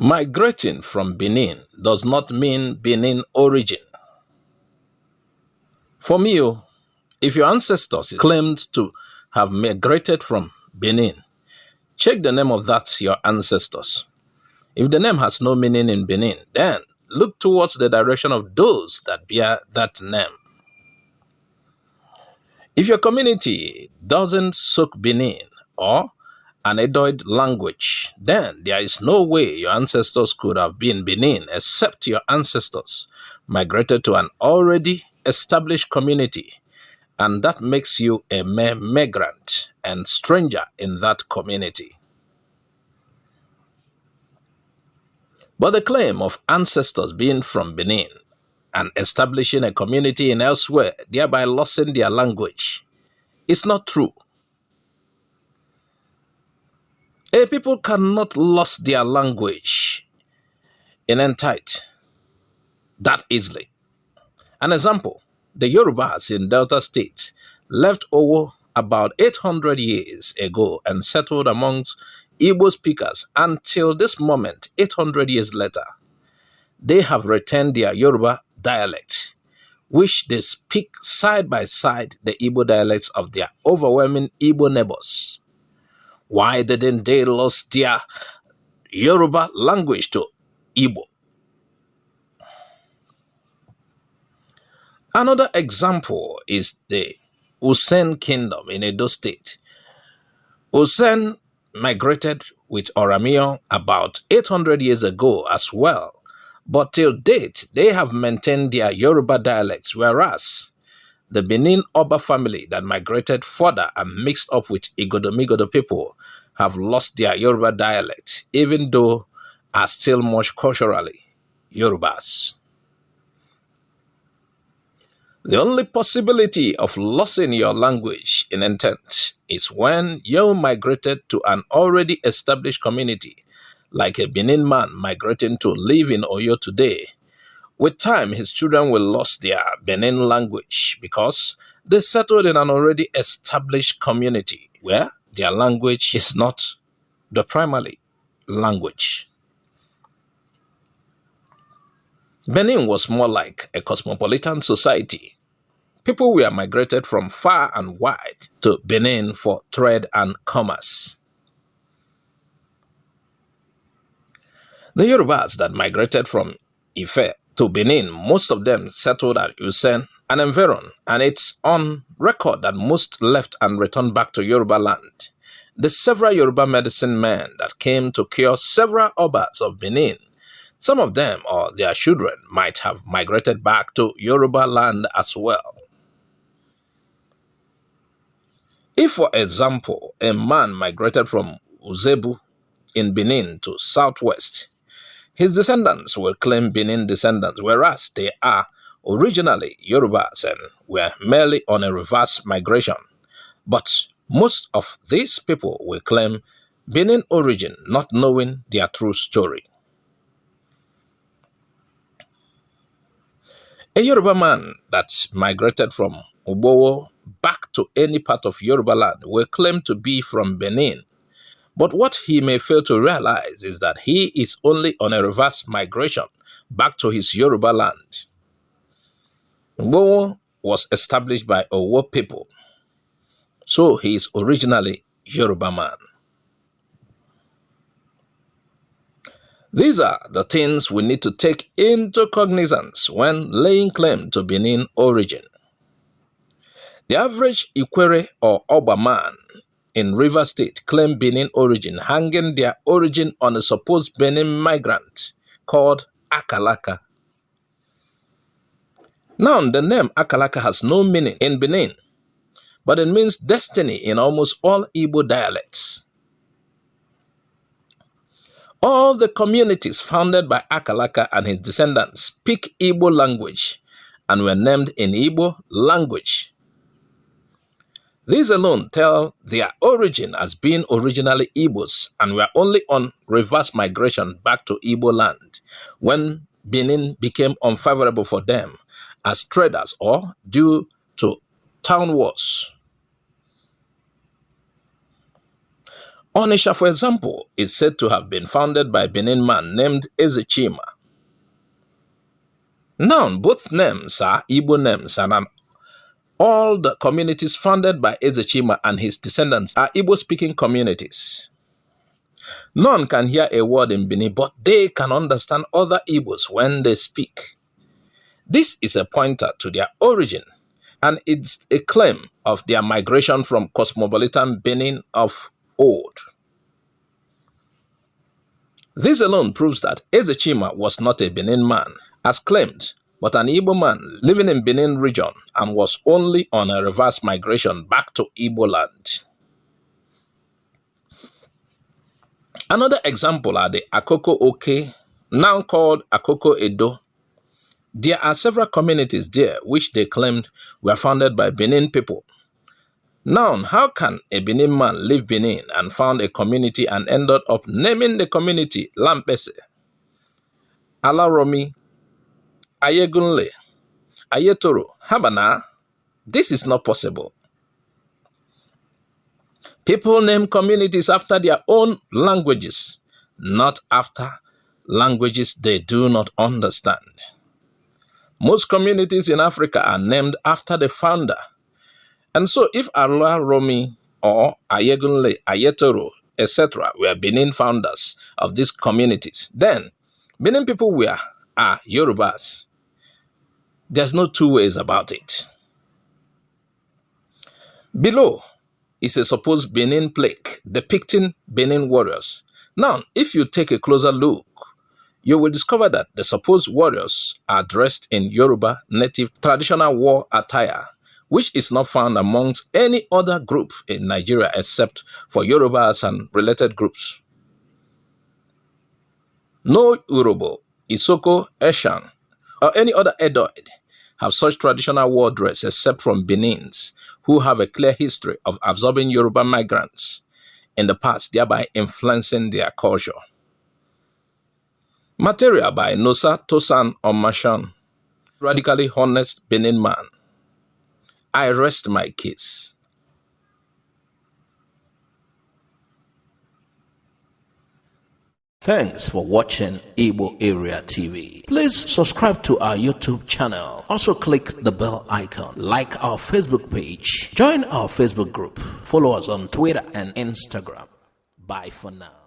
Migrating from Benin does not mean Benin origin. For me, if your ancestors claimed to have migrated from Benin, check the name of that your ancestors. If the name has no meaning in Benin, then look towards the direction of those that bear that name. If your community doesn't speak Benin or an Edoid language, then there is no way your ancestors could have been Benin except your ancestors migrated to an already established community, and that makes you a mere migrant and stranger in that community. But the claim of ancestors being from Benin and establishing a community in elsewhere, thereby losing their language, is not true. A people cannot lose their language in entirety that easily. An example, the Yorubas in Delta State left Owo about 800 years ago and settled amongst Igbo speakers until this moment, 800 years later. They have retained their Yoruba dialect, which they speak side by side the Igbo dialects of their overwhelming Igbo neighbors. Why didn't they lose their Yoruba language to Igbo? Another example is the Usen Kingdom in Edo State. Usen migrated with Oramio about 800 years ago as well, but till date they have maintained their Yoruba dialects, whereas the Benin Oba family that migrated further and mixed up with Igodomigodo people have lost their Yoruba dialects, even though are still much culturally Yorubas. The only possibility of losing your language in intent is when you migrated to an already established community, like a Benin man migrating to live in Oyo today. With time, his children will lose their Benin language because they settled in an already established community where their language is not the primary language. Benin was more like a cosmopolitan society. People were migrated from far and wide to Benin for trade and commerce. The Yorubas that migrated from Ife to Benin, most of them settled at Usen and Environ, and it's on record that most left and returned back to Yoruba land. The several Yoruba medicine men that came to cure several Obas of Benin, some of them or their children might have migrated back to Yoruba land as well. If, for example, a man migrated from Uzebu in Benin to southwest, his descendants will claim Benin descendants, whereas they are originally Yorubas and were merely on a reverse migration. But most of these people will claim Benin origin, not knowing their true story. A Yoruba man that migrated from Ubowo back to any part of Yoruba land will claim to be from Benin. But what he may fail to realize is that he is only on a reverse migration back to his Yoruba land. Ubowo was established by Owo people, so he is originally Yoruba man. These are the things we need to take into cognizance when laying claim to Benin origin. The average Ikwere or Oba man in River State claim Benin origin, hanging their origin on a supposed Benin migrant called Akalaka. Now, the name Akalaka has no meaning in Benin, but it means destiny in almost all Igbo dialects. All the communities founded by Akalaka and his descendants speak Igbo language and were named in Igbo language. These alone tell their origin as being originally Igbos and were only on reverse migration back to Igbo land when Benin became unfavorable for them as traders or due to town wars. Onisha, for example, is said to have been founded by a Benin man named Ezechima. Now, both names are Igbo names, and all the communities founded by Ezechima and his descendants are Igbo-speaking communities. None can hear a word in Benin, but they can understand other Igbos when they speak. This is a pointer to their origin, and it's a claim of their migration from cosmopolitan Benin of old. This alone proves that Ezechima was not a Benin man, as claimed, but an Igbo man living in Benin region and was only on a reverse migration back to Igbo land. Another example are the Akoko Oke, now called Akoko Edo. There are several communities there which they claimed were founded by Benin people. Now, how can a Benin man leave Benin and found a community and ended up naming the community Lampese, Alaromi, Ayegunle, Ayetoro, Habana? This is not possible. People name communities after their own languages, not after languages they do not understand. Most communities in Africa are named after the founder. And so if Alaromi or Ayegunle, Ayetoro, etc. were Benin founders of these communities, then Benin people are Yorubas. There's no two ways about it. Below is a supposed Benin plaque depicting Benin warriors. Now, if you take a closer look, you will discover that the supposed warriors are dressed in Yoruba native traditional war attire, which is not found amongst any other group in Nigeria except for Yorubas and related groups. No Urobo, Isoko, Eshan, or any other Edoid have such traditional war dress except from Benins, who have a clear history of absorbing Yoruba migrants in the past, thereby influencing their culture. Material by Nosa Tosan Omasan, radically honest Benin man. I rest my case. Thanks for watching Igbo Area TV. Please subscribe to our YouTube channel. Also click the bell icon. Like our Facebook page. Join our Facebook group. Follow us on Twitter and Instagram. Bye for now.